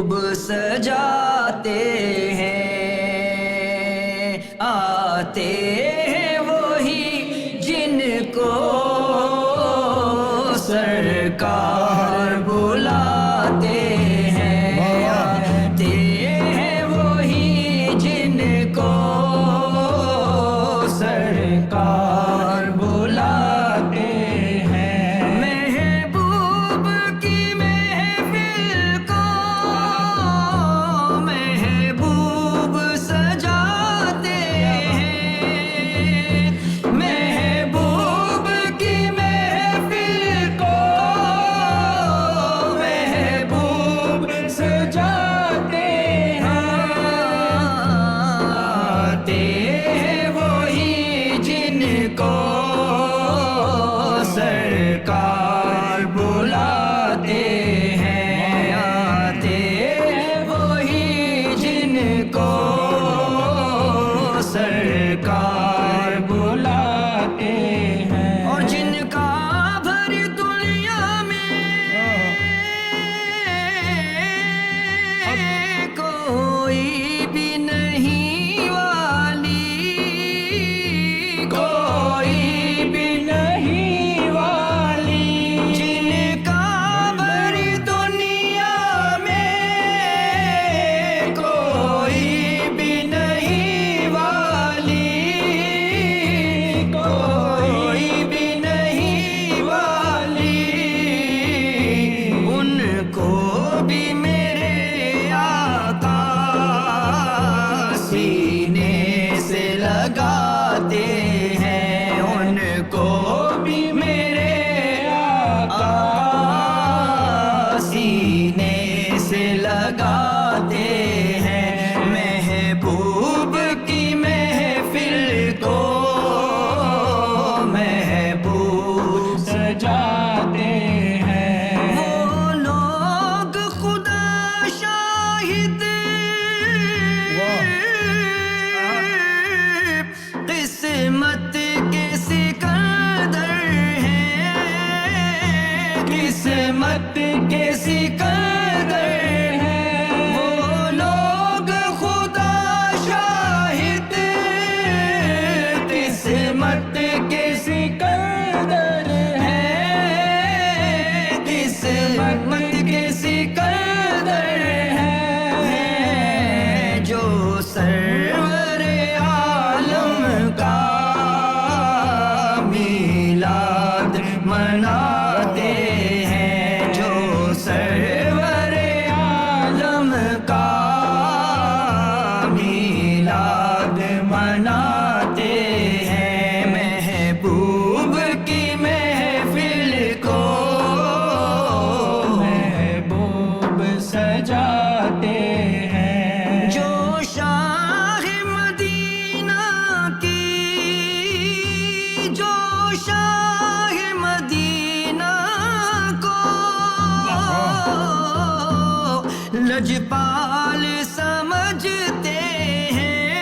محبوب سجاتے ہیں، آتے ہیں وہی جن کو سرکار بلاتے ہیں، آتے ہیں وہی جن کو سرکار بلاتے ہیں۔ محبوب کی محفل کو محبوب سجاتے ہیں، محبوب کی محفل کو محبوب سجاتے ہیں، آتے ہیں وہی جن کو سرکار بلاتے ہیں، آتے ہیں وہی جن کو سرکار بلاتے ہیں۔ اور جن کا بھری دنیا میں کوئی بھی نہیں والی، کوئی بھی نہیں والی، جن کا بھری دنیا میں کوئی بھی نہیں والی، کوئی بھی نہیں والی، ان کو بھی میرے آقا سینے سے لگاتے ہیں، ان کو بھی میرے آقا سینے سے لگاتے ہیں، محبوب کی محفل کو محبوب سجاتے ہیں۔ وہ لوگ خدا شاہد قسمت کے سکندر ہیں، قسمت کے سکندر ہیں، وہ لوگ خدا شاہد قسمت کے سکندر ہیں، قسمت کے سکندر ہیں، جو سرور عالم کا میلاد مناتے ہیں، جو سرور عالم کا میلاد مناتے ہیں، محبوب کی محفل کو محبوب سجاتے ہیں۔ جو شاہ مدینہ کی، جو شاہ مدینہ کو لجپال سمجھتے ہیں،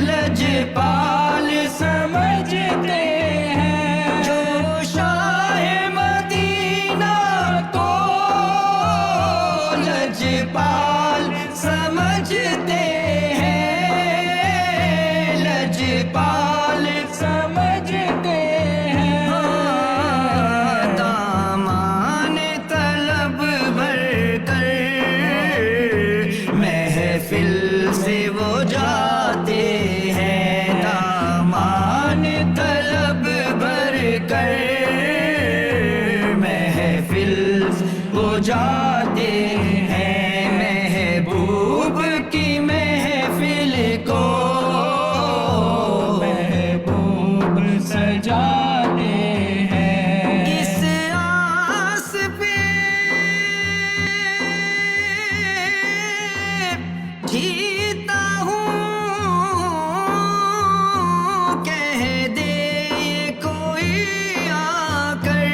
لجپال سمجھتے ہیں، جو شاہ مدینہ کو لجپال سمجھتے ہیں، لجپال سمجھتے ہیں، دامان طلب بھر کر محفل سے وہ جاتے ہیں، دامان طلب بھر کر محفل وہ جاتے ہیں، محبوب کی محفل کو محبوب سجاتے ہیں۔ اس آس پہ جیتا ہوں، کہہ دے یہ کوئی آ کر،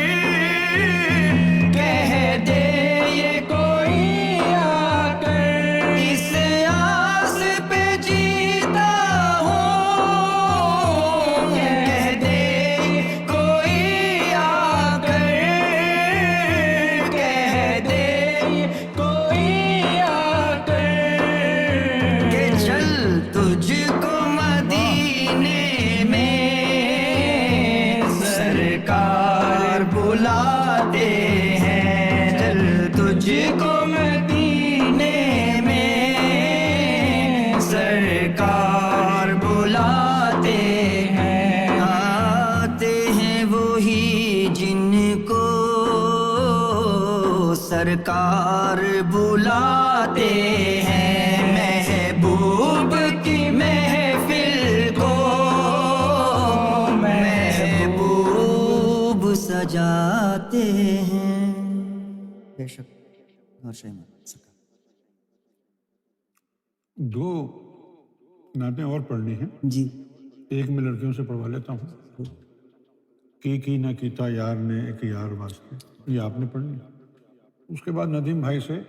کہہ دے یہ کوئی آ تجھ کو مدینے میں سرکار بلاتے ہیں، آتے ہیں وہی جن کو سرکار بلاتے ہیں، محبوب کی محفل کو محبوب سجاتے ہیں۔ بے شک اور شے میں سکا۔ دو نعتیں اور پڑھنی ہیں، جی ایک میں لڑکیوں سے پڑھوا لیتا ہوں۔ کی نہ کیتا یار نے ایک یار واسطے، یہ آپ نے پڑھنی ہے۔ اس کے بعد ندیم بھائی سے